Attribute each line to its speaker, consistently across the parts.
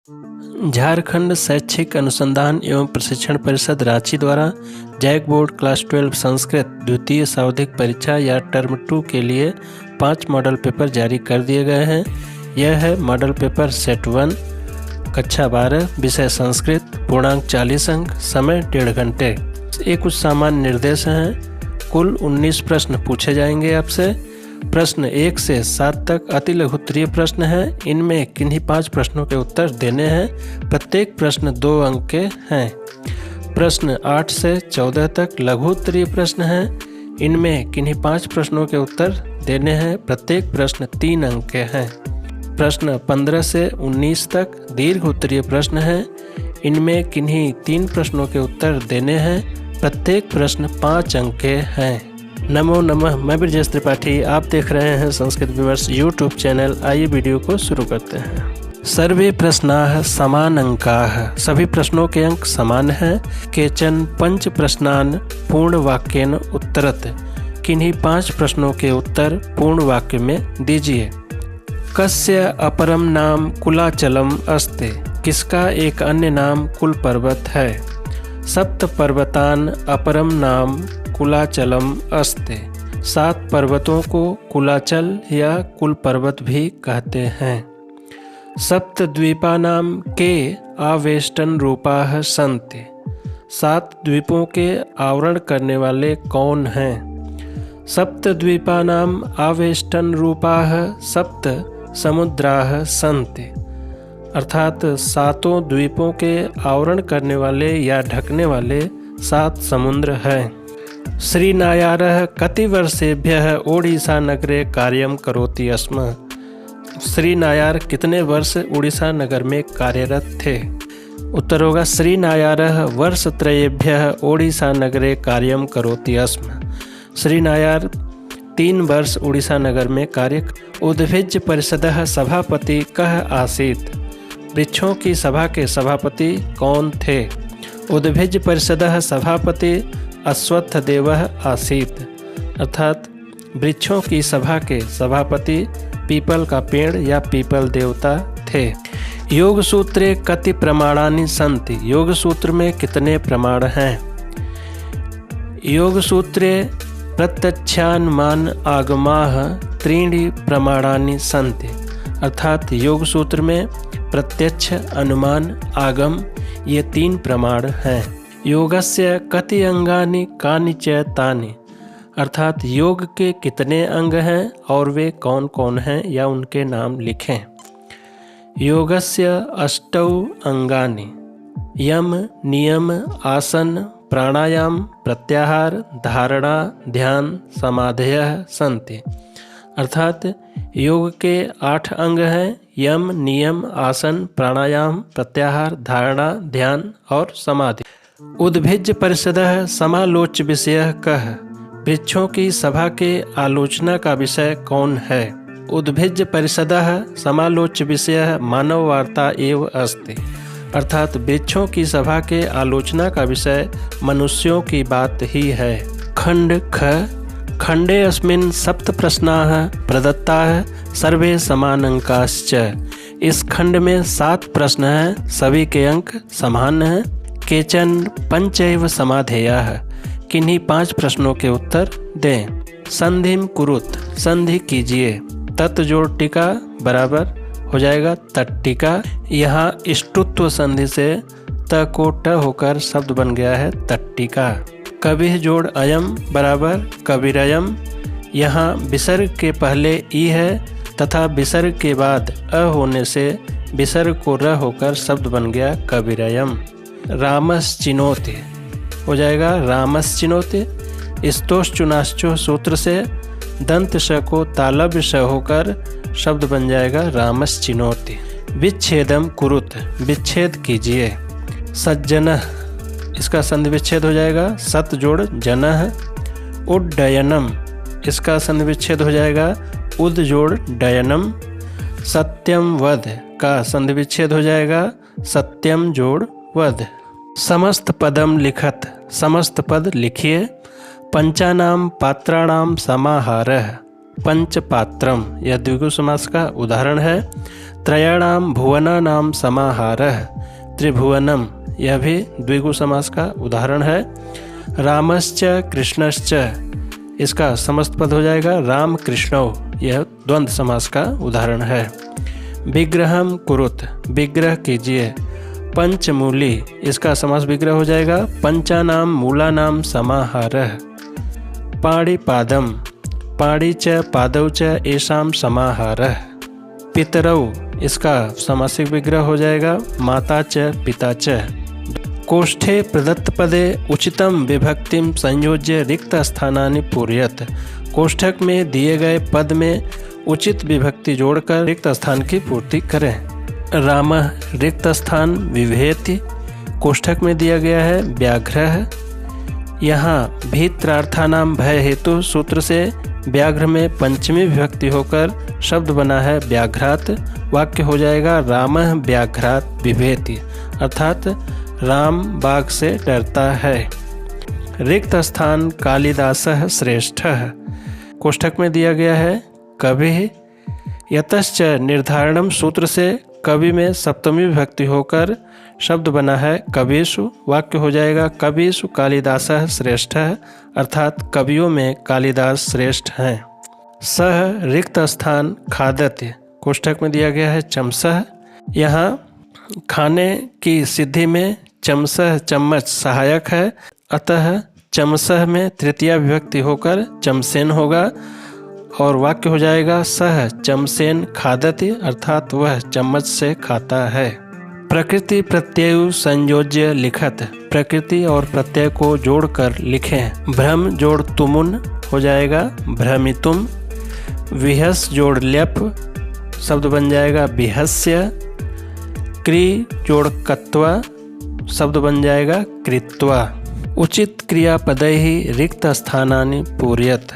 Speaker 1: झारखंड शैक्षिक अनुसंधान एवं प्रशिक्षण परिषद रांची द्वारा जैक बोर्ड क्लास 12 संस्कृत द्वितीय सावधिक परीक्षा या टर्म 2 के लिए 5 मॉडल पेपर जारी कर दिए गए हैं। यह है मॉडल पेपर सेट 1 कक्षा 12 विषय संस्कृत, पूर्णांक 40 अंक, समय 1.5 घंटे। ये कुछ सामान्य निर्देश हैं। कुल 19 प्रश्न पूछे जाएंगे आपसे। प्रश्न 1 से 7 तक अति लघु उत्तरीय प्रश्न हैं। इनमें किन्हीं 5 प्रश्नों के उत्तर देने हैं। प्रत्येक प्रश्न 2 अंक के हैं। प्रश्न 8 से 14 तक लघु उत्तरीय प्रश्न हैं। इनमें किन्हीं 5 प्रश्नों के उत्तर देने हैं। प्रत्येक प्रश्न 3 अंक के हैं। प्रश्न 15 से 19 तक दीर्घ उत्तरीय प्रश्न हैं। इनमें किन्हीं 3 प्रश्नों के उत्तर देने हैं। प्रत्येक प्रश्न 5 अंक के हैं। नमो नमः, मैं ब्रजेश त्रिपाठी, आप देख रहे हैं संस्कृत विवर्स यूट्यूब चैनल। आइए वीडियो को शुरू करते हैं। सर्वे प्रश्नाः समान अंकाः, सभी प्रश्नों के अंक समान हैं। केचन 5 प्रश्नान् पूर्ण वाक्येन उत्तरत, किन्हीं 5 प्रश्नों के उत्तर पूर्ण वाक्य में दीजिए। कस्य अपरम नाम कुलाचलम अस्ति, किसका एक अन्य नाम कुल पर्वत है। सप्त पर्वतान अपरम नाम कुलाचलम अस्ति, 7 पर्वतों को कुलाचल या कुल पर्वत भी कहते हैं। सप्त द्वीपानाम के आवेष्टन रूपाः सन्ति, 7 द्वीपों के आवरण करने वाले कौन हैं। सप्त द्वीपानाम आवेष्टन रूपाः सप्त समुद्राः सन्ति, अर्थात 7 द्वीपों के आवरण करने वाले या ढकने वाले 7 समुद्र हैं। श्रीनायारः कति वर्षेभ्यः ओडिशा नगरे कार्यं करोति स्म, श्रीनायार कितने वर्ष उड़ीसा नगर में कार्यरत थे। उत्तर होगा श्रीनायारः वर्षत्रयेभ्यः ओडिशा नगरे कार्यं करोति स्म, श्रीनायार 3 वर्ष उड़ीसा नगर में कार्य। उद्भिज परिषदः सभापति कः आसीत्, वृक्षों की सभा के सभापति कौन थे। उद्भिज परिषदः सभापति अश्वत्थदेवः आसीत्, अर्थात वृक्षों की सभा के सभापति पीपल का पेड़ या पीपल देवता थे। योग सूत्रे कति प्रमाणानि सन्ति, योग सूत्र में कितने प्रमाण हैं। योग सूत्रे प्रत्यक्षानुमान आगमाः त्रीणि प्रमाणानि सन्ति, अर्थात योग सूत्र में प्रत्यक्ष, अनुमान, आगम ये 3 प्रमाण हैं। योगस्य कति अंगानि कानि च तानि, अर्थात योग के कितने अंग हैं और वे कौन कौन हैं या उनके नाम लिखें। योगस्य 8 अंगानि यम, नियम, आसन, प्राणायाम, प्रत्याहार, धारणा, ध्यान, समाधयः सन्ति, अर्थात योग के 8 अंग हैं। यम, नियम, आसन, प्राणायाम, प्रत्याहार, धारणा, ध्यान और समाधि। उद्भिज परिषदः समालोच्य विषयः कः, वृक्षों की सभा के आलोचना का विषय कौन है। उद्भिज परिषदः समालोच्य विषयः मानव वार्ता एव अस्ति, अर्थात वृक्षों की सभा के आलोचना का विषय मनुष्यों की बात ही है। खंड ख, खंडे अस्मिन् 7 प्रश्नाः प्रदत्ताः सर्वे समान अंकाश्च, इस खंड में 7 प्रश्न हैं, सभी के अंक समान हैं। केचन 5 एव समाधेयाः, किन्हीं 5 प्रश्नों के उत्तर दें। संधिम कुरुत, संधि कीजिए। तत् जोड़ टीका बराबर हो जाएगा तट्टिका। यहाँ इष्टुत्व संधि से त को ट होकर शब्द बन गया है तट्टिका। कबिह जोड़ अयम बराबर कबीरयम, यहाँ विसर्ग के पहले ई है तथा विसर्ग के बाद अ होने से विसर्ग को र होकर शब्द बन गया कबीरयम। रामश्चिनोति हो जाएगा रामश्चिनोति। स्तोश्चुनाश्चो सूत्र से दंत श को तालव्य श होकर शब्द बन जाएगा रामश्चिनोति। विच्छेदम कुरुत, विच्छेद कीजिए। सज्जनः, इसका संधि विच्छेद हो जाएगा सत जोड़ जनः। उड्डयनम, इसका संधि विच्छेद हो जाएगा उद जोड़ डयनम। सत्यम वध का संधि विच्छेद हो जाएगा सत्यम जोड़ वध। समस्त पदम लिखत, समस्त पद लिखिए। पंचानाम पात्राणाम समाहारः, पंचपात्रम यह द्विगु समास का उदाहरण है। त्रयाणाम भुवनानाम समाहारः त्रिभुवनम, यह भी द्विगु समास का उदाहरण है। रामश्च कृष्णश्च, इसका समस्त पद हो जाएगा राम कृष्णौ, यह द्वंद्व समास का उदाहरण है। विग्रहम कुरुत, विग्रह कीजिए। पंचमूली, इसका समास विग्रह हो जाएगा पंचानाम मूलानाम समाहारः। पाणिपादम, पाणि च पादौ च येषां समाहारः। पितरौ, इसका समासिक विग्रह हो जाएगा माता च पिता च। कोष्ठे प्रदत्त पदे उचितम विभक्तिम संयोज्य रिक्त स्थानानि पूरयत, कोष्ठक में दिए गए पद में उचित विभक्ति जोड़कर रिक्त स्थान की पूर्ति करें। रामः रिक्त स्थान विभेति, कोष्ठक में दिया गया है व्याघ्रः। यहाँ भीत्रार्थानाम भय हेतु सूत्र से व्याघ्र में पंचमी विभक्ति होकर शब्द बना है व्याघ्रात। वाक्य हो जाएगा रामः व्याघ्रात बिभेति, अर्थात राम बाघ से डरता है। रिक्त स्थान कालिदासः श्रेष्ठः, कोष्ठक में दिया गया है कवि। यतश्च निर्धारणम सूत्र से कवि में सप्तमी विभक्ति होकर शब्द बना है कविषु। वाक्य हो जाएगा कविषु कालिदासः श्रेष्ठः, अर्थात कवियों में कालिदास श्रेष्ठ हैं। सह रिक्त स्थान खादते, कोष्ठक में दिया गया है चमसः। यहाँ खाने की सिद्धि में चमसः चम्मच सहायक है, अतः चमसः में तृतीया विभक्ति होकर चमसेन होगा और वाक्य हो जाएगा सह चमसेन खादति, अर्थात वह चम्मच से खाता है। प्रकृति प्रत्यय संयोज्य लिखत, प्रकृति और प्रत्यय को जोड़कर लिखें। भ्रम जोड़ तुमुन हो जाएगा भ्रमितुम। विहस जोड़ ल्यप, शब्द बन जाएगा विहस्य। क्री जोड़ कत्वा, शब्द बन जाएगा कृत्वा। उचित क्रियापदैहि रिक्त स्थानानि पूरयत,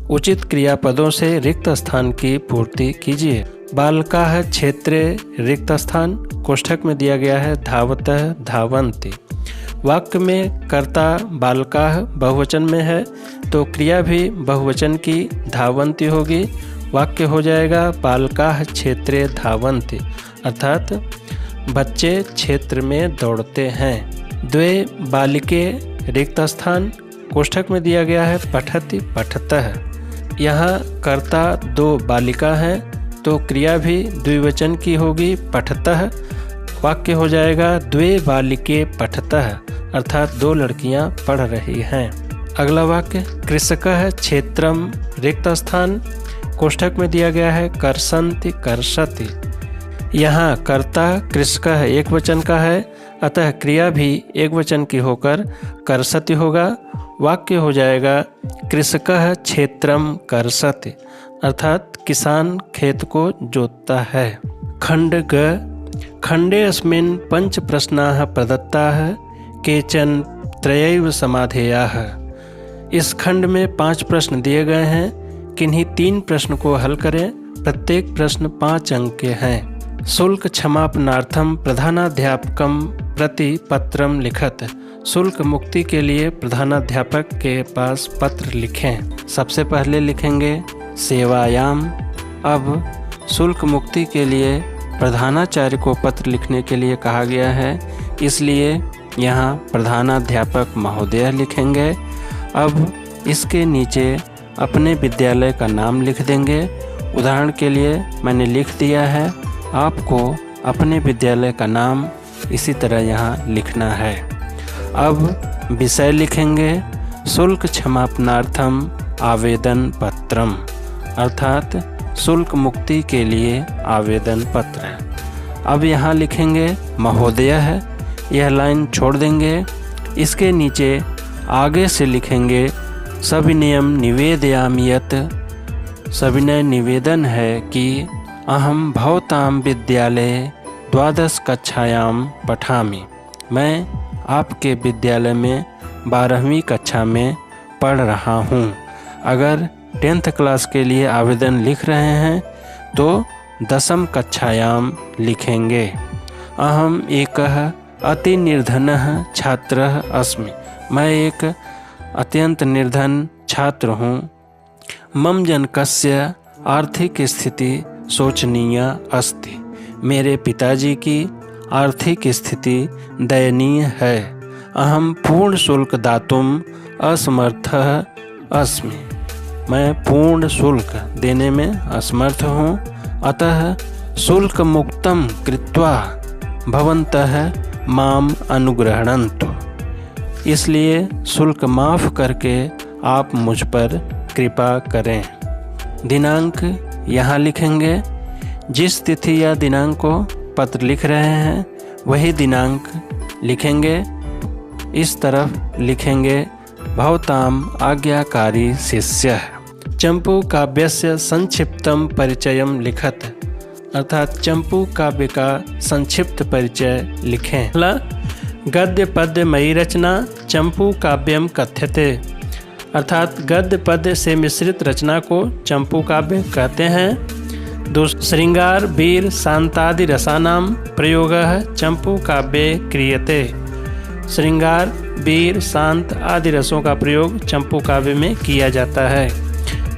Speaker 1: उचित क्रियापदों से रिक्त स्थान की पूर्ति कीजिए। बालकाः क्षेत्रे रिक्त स्थान, कोष्ठक में दिया गया है धावतः धावन्ति। वाक्य में कर्ता बालकाः बहुवचन में है तो क्रिया भी बहुवचन की धावन्ति होगी। वाक्य हो जाएगा बालकाः क्षेत्रे धावन्ति, अर्थात बच्चे क्षेत्र में दौड़ते हैं। द्वे बालिके रिक्त स्थान, कोष्ठक में दिया गया है पठति पठतः। यहाँ कर्ता दो बालिका हैं तो क्रिया भी द्विवचन की होगी पठतः। वाक्य हो जाएगा द्वे बालिके पठतः, अर्थात दो लड़कियां पढ़ रही हैं। अगला वाक्य कृषकः क्षेत्रम रिक्त स्थान, कोष्ठक में दिया गया है कर्षन्ति कर्षति। यहाँ कर्ता कृषकः एक वचन का है, अतः क्रिया भी एक वचन की होकर कर्षति होगा। वाक्य हो जाएगा कृषकः क्षेत्रम कर्षति, अर्थात किसान खेत को जोतता है। खंड ग, खंडे अस्मिन् पंच प्रश्नाः प्रदत्ताः केचन त्रयैव समाधेयाः। इस खंड में 5 प्रश्न दिए गए हैं, किन्हीं 3 प्रश्न को हल करें। प्रत्येक प्रश्न 5 अंक के हैं। शुल्क क्षमापनार्थम प्रधानाध्यापकम प्रति पत्रम लिखत, शुल्क मुक्ति के लिए प्रधानाध्यापक के पास पत्र लिखें। सबसे पहले लिखेंगे सेवायाम। अब शुल्क मुक्ति के लिए प्रधानाचार्य को पत्र लिखने के लिए कहा गया है, इसलिए यहाँ प्रधानाध्यापक महोदय लिखेंगे। अब इसके नीचे अपने विद्यालय का नाम लिख देंगे। उदाहरण के लिए मैंने लिख दिया है, आपको अपने विद्यालय का नाम इसी तरह यहाँ लिखना है। अब विषय लिखेंगे शुल्क क्षमापनार्थम आवेदन पत्रम, अर्थात शुल्क मुक्ति के लिए आवेदन पत्र। अब यहाँ लिखेंगे महोदय है, यह लाइन छोड़ देंगे। इसके नीचे आगे से लिखेंगे सविनयम निवेदयामि यत्, सविनय निवेदन है कि अहम भवतां विद्यालये 12 कक्षायां पठामि, मैं आपके विद्यालय में 12वीं कक्षा में पढ़ रहा हूँ। अगर 10th क्लास के लिए आवेदन लिख रहे हैं तो 10वीं कक्षायां लिखेंगे। अहम एकः अति निर्धनः छात्रः अस्मि, मैं एक अत्यंत निर्धन छात्र हूँ। मम जनकस्य आर्थिक स्थिति शोचनीया अस्ति, मेरे पिताजी की आर्थिक स्थिति दयनीय है। अहम पूर्ण शुल्क दातुम असमर्थः अस्मि। मैं पूर्ण शुल्क देने में असमर्थ हूँ, अतः शुल्क मुक्तम कृत्वा भवन्तः माम अनुग्रहणन्तु। इसलिए शुल्क माफ़ करके आप मुझ पर कृपा करें। दिनांक यहाँ लिखेंगे। जिस तिथि या दिनांक को पत्र लिख रहे हैं वही दिनांक लिखेंगे। इस तरफ लिखेंगे भवताम आज्ञाकारी शिष्य। चंपू काव्यस्य संक्षिप्तम परिचयम लिखत, अर्थात चंपू काव्य का संक्षिप्त परिचय लिखें। गद्य पद्य मयी रचना चंपू काव्यम कथ्यते, अर्थात गद्य पद्य से मिश्रित रचना को चंपू काव्य कहते हैं। श्रृंगार वीर शांतादि रसानाम प्रयोगः चंपू काव्ये क्रियते। श्रृंगार वीर शांत आदि रसों का प्रयोग चंपू काव्य में किया जाता है।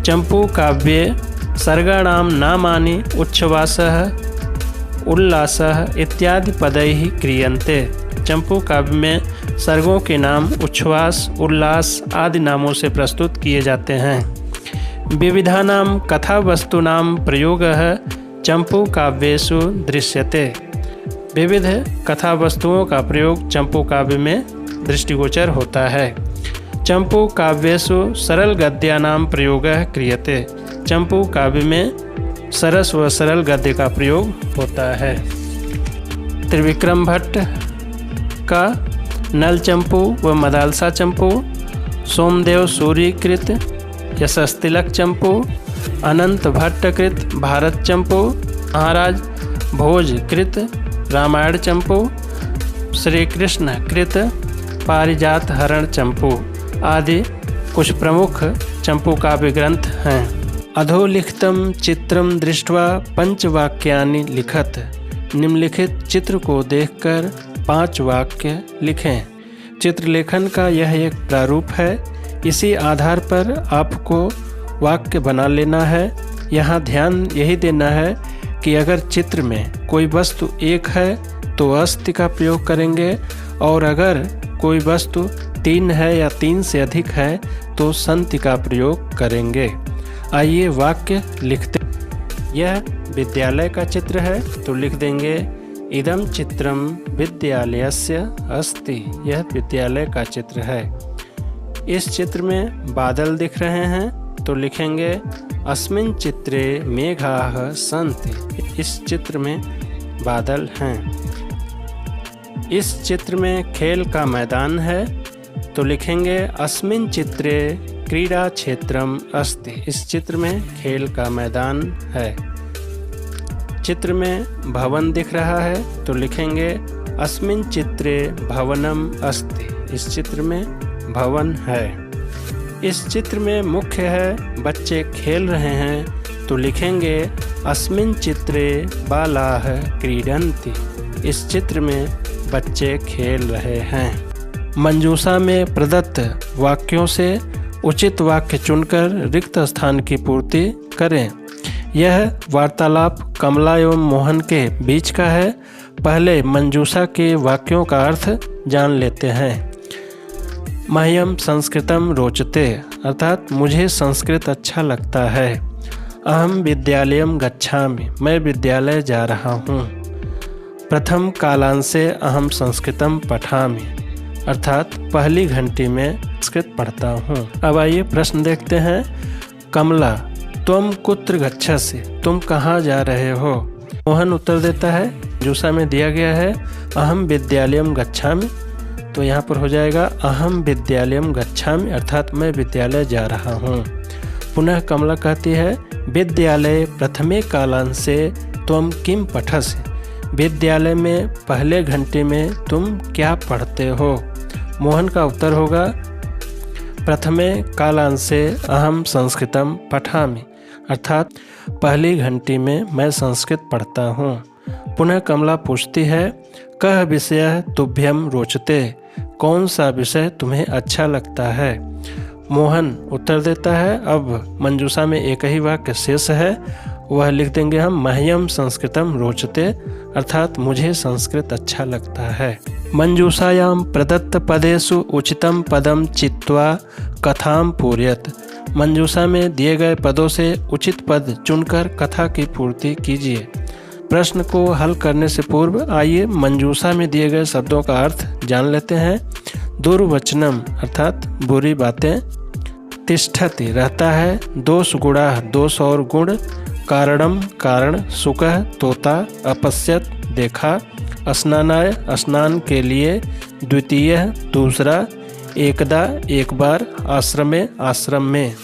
Speaker 1: चंपू काव्ये सर्गाणाम नामानि उच्छ्वासः उल्लासः इत्यादि पदैः क्रियन्ते। चंपू काव्य में सर्गों के नाम उच्छ्वास उल्लास आदि नामों से प्रस्तुत किए जाते हैं। विविधानां कथा वस्तूनां प्रयोगः चंपू काव्येषु दृश्यते। विविध कथा वस्तुओं का प्रयोग चंपू काव्य में दृष्टिगोचर होता है। चंपू काव्येषु सरल गद्यानां प्रयोगः क्रियते। चंपू काव्य में सरस व सरल गद्य का प्रयोग होता है। त्रिविक्रम भट्ट का नल चंपू व मदालसा चंपू, सोमदेव सूरीकृत यशस्तिलक चंपू, अनंत भट्टकृत भारत चंपू, महाराज भोजकृत रामायण चंपू, श्री कृष्ण कृत पारिजात हरण चंपू आदि कुछ प्रमुख चंपू काव्य ग्रंथ हैं। अधोलिखितम चित्रम दृष्ट्वा पंचवाक्यानि लिखत। निम्नलिखित चित्र को देखकर 5 वाक्य लिखें। चित्रलेखन का यह एक प्रारूप है। इसी आधार पर आपको वाक्य बना लेना है। यहाँ ध्यान यही देना है कि अगर चित्र में कोई वस्तु एक है तो अस्ति का प्रयोग करेंगे, और अगर कोई वस्तु 3 है या 3 से अधिक है तो संति का प्रयोग करेंगे। आइए वाक्य लिखते। यह विद्यालय का चित्र है तो लिख देंगे इदं चित्रम विद्यालयस्य अस्ति। यह विद्यालय का चित्र है। इस चित्र में बादल दिख रहे हैं तो लिखेंगे अस्मिन् चित्रे मेघाः सन्ति। इस चित्र में बादल हैं। इस चित्र में खेल का मैदान है तो लिखेंगे अस्मिन् चित्रे क्रीडा क्षेत्रम अस्ति। इस चित्र में खेल का मैदान है। चित्र में भवन दिख रहा है तो लिखेंगे अस्मिन् चित्रे भवनम अस्ति। इस चित्र में भवन है। इस चित्र में मुख्य है बच्चे खेल रहे हैं तो लिखेंगे अस्मिन् चित्रे बालाः क्रीडन्ति। इस चित्र में बच्चे खेल रहे हैं। मंजूषा में प्रदत्त वाक्यों से उचित वाक्य चुनकर रिक्त स्थान की पूर्ति करें। यह वार्तालाप कमला एवं मोहन के बीच का है। पहले मंजूषा के वाक्यों का अर्थ जान लेते हैं। मह्यम संस्कृतम रोचते, अर्थात मुझे संस्कृत अच्छा लगता है। अहम विद्यालयम गच्छामि, मैं विद्यालय जा रहा हूँ। प्रथम कालांशे अहम संस्कृतम पठामि, अर्थात पहली घंटी में संस्कृत पढ़ता हूँ। अब आइए प्रश्न देखते हैं। कमला त्वम कुत्र गच्छसि, तुम कहाँ जा रहे हो? मोहन उत्तर देता है, जूसा में दिया गया है अहम विद्यालयम गच्छामि, तो यहाँ पर हो जाएगा अहम विद्यालयम गच्छामि, अर्थात मैं विद्यालय जा रहा हूँ। पुनः कमला कहती है विद्यालय प्रथमे कालांशे त्वम किम पठसि, विद्यालय में पहले घंटे में तुम क्या पढ़ते हो? मोहन का उत्तर होगा प्रथमे कालांशे अहम संस्कृतम पठामि, अर्थात पहली घंटी में मैं संस्कृत पढ़ता हूँ। पुनः कमला पूछती है कह विषय तुभ्यम रोचते, कौन सा विषय तुम्हें अच्छा लगता है? मोहन उत्तर देता है अब मंजूषा में एक ही वाक्य शेष है वह लिख देंगे हम मह्यम संस्कृतम रोचते, अर्थात मुझे संस्कृत अच्छा लगता है। मंजूषायाम प्रदत्त पदेषु उचितम पदम चित्वा कथाम पूर्यत। मंजूषा में दिए गए पदों से उचित पद चुनकर कथा की पूर्ति कीजिए। प्रश्न को हल करने से पूर्व आइए मंजूषा में दिए गए शब्दों का अर्थ जान लेते हैं। दुर्वचनम अर्थात बुरी बातें, तिष्ठति रहता है, दोष गुणा दोष और गुण, कारणम कारण, सुकह तोता, अपश्यत देखा, स्नानाय स्नान के लिए, द्वितीय दूसरा, एकदा एक बार, आश्रमे आश्रम में।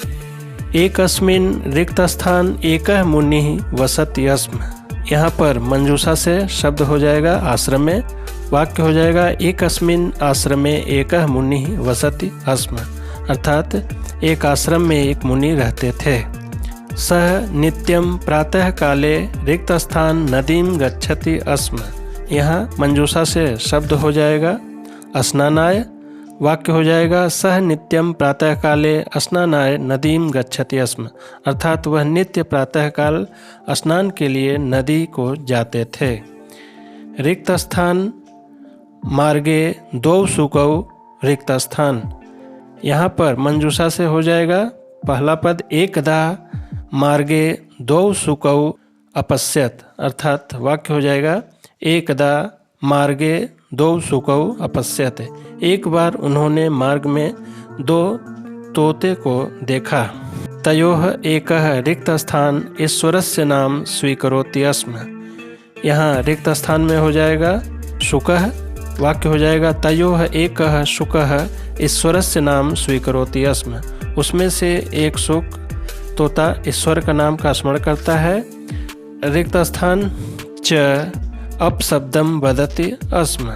Speaker 1: एकस्मिन् रिक्त स्थान एकः मुनिः वसति स्म। यहाँ पर मंजूषा से शब्द हो जाएगा आश्रम में, वाक्य हो जाएगा एकस्मिन् आश्रमे एकः मुनिः वसति स्म, अर्थात एक आश्रम में एक मुनि रहते थे। सह नित्यम प्रातः काले रिक्त स्थान नदीम गच्छति स्म। यहाँ मंजूषा से शब्द हो जाएगा स्नानाय, वाक्य हो जाएगा सह नित्यम प्रातः काले स्नानाय नदीम गच्छति स्म, अर्थात वह नित्य प्रातः काल स्नान के लिए नदी को जाते थे। रिक्त स्थान मार्गे द्वौ सुकौ रिक्त स्थान। यहाँ पर मंजूषा से हो जाएगा पहला पद एकदा मार्गे द्वौ सुकौ अपश्यत, अर्थात वाक्य हो जाएगा एकदा मार्गे द्वौ सुकौ अपश्यत। एक बार उन्होंने मार्ग में दो तोते को देखा। तयोः एकः रिक्त स्थान ईश्वरस्य नाम स्वीकरोति स्म। यहाँ रिक्त स्थान में हो जाएगा शुकः, वाक्य हो जाएगा तयोः एकः शुकः ईश्वरस्य नाम स्वीकरोति स्म। उसमें से एक शुक तोता ईश्वर का नाम का स्मरण करता है। रिक्त स्थान च अपशब्दम वदति स्म।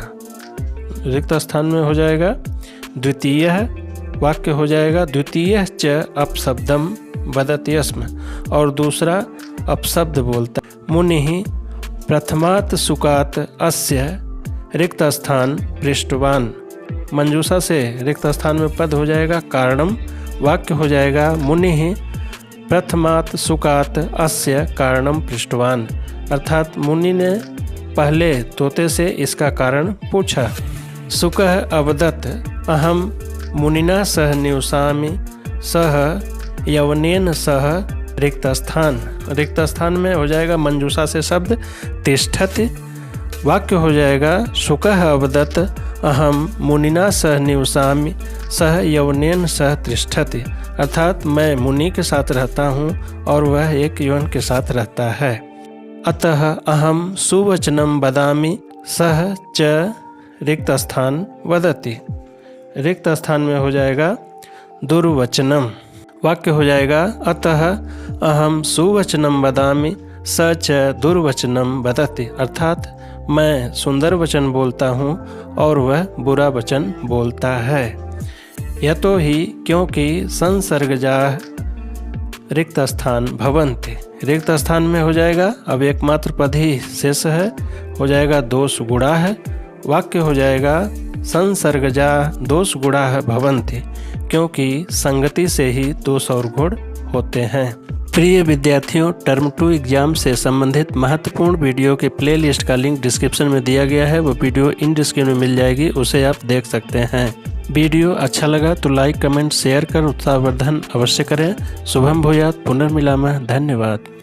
Speaker 1: रिक्त स्थान में हो जाएगा द्वितीय, वाक्य हो जाएगा द्वितीय च अपशब्दम वदति स्म, और दूसरा अपशब्द बोलता। मुनिः प्रथमात् सुकात् अस्य रिक्त स्थान पृष्ठवान। मंजूषा से रिक्त स्थान में पद हो जाएगा कारणम, वाक्य हो जाएगा मुनिः प्रथमात् सुकात् अस्य कारणम पृष्ठवान, अर्थात मुनि ने पहले तोते से इसका कारण पूछा। सुकः अवदत् अहम मुनिना सह निवसामि सह यवनेन सह रिक्त स्थान। रिक्त स्थान में हो जाएगा मंजूषा से शब्द तिष्ठति, वाक्य हो जाएगा सुकः अवदत् अहम मुनिना सह निवसामि सह यवनेन सह तिष्ठति, अर्थात मैं मुनि के साथ रहता हूँ और वह एक यवन के साथ रहता है। अतः अहम सुवचनम वदामि सह च रिक्त स्थान वदति। रिक्त स्थान में हो जाएगा दुर्वचनम, वाक्य हो जाएगा अतः अहम सुवचनम वदामि स च दुर्वचनम वदति, अर्थात मैं सुंदर वचन बोलता हूँ और वह बुरा वचन बोलता है। यतो ही क्योंकि संसर्गजाः रिक्त स्थान भवन्ति। रिक्त स्थान में हो जाएगा अब एकमात्र पद ही शेष है, हो जाएगा दोष गुणा है, वाक्य हो जाएगा संसर्गजा दोष गुणा भवन्ति, क्योंकि संगति से ही दोष और गुण होते हैं। प्रिय विद्यार्थियों, टर्म 2 एग्जाम से संबंधित महत्वपूर्ण वीडियो के प्लेलिस्ट का लिंक डिस्क्रिप्शन में दिया गया है। वो वीडियो इन डिस्क्रिप्शन में मिल जाएगी, उसे आप देख सकते हैं। वीडियो अच्छा लगा तो लाइक कमेंट शेयर कर उत्साहवर्धन अवश्य करें। शुभम भूयात्, पुनर्मिलामः, धन्यवाद।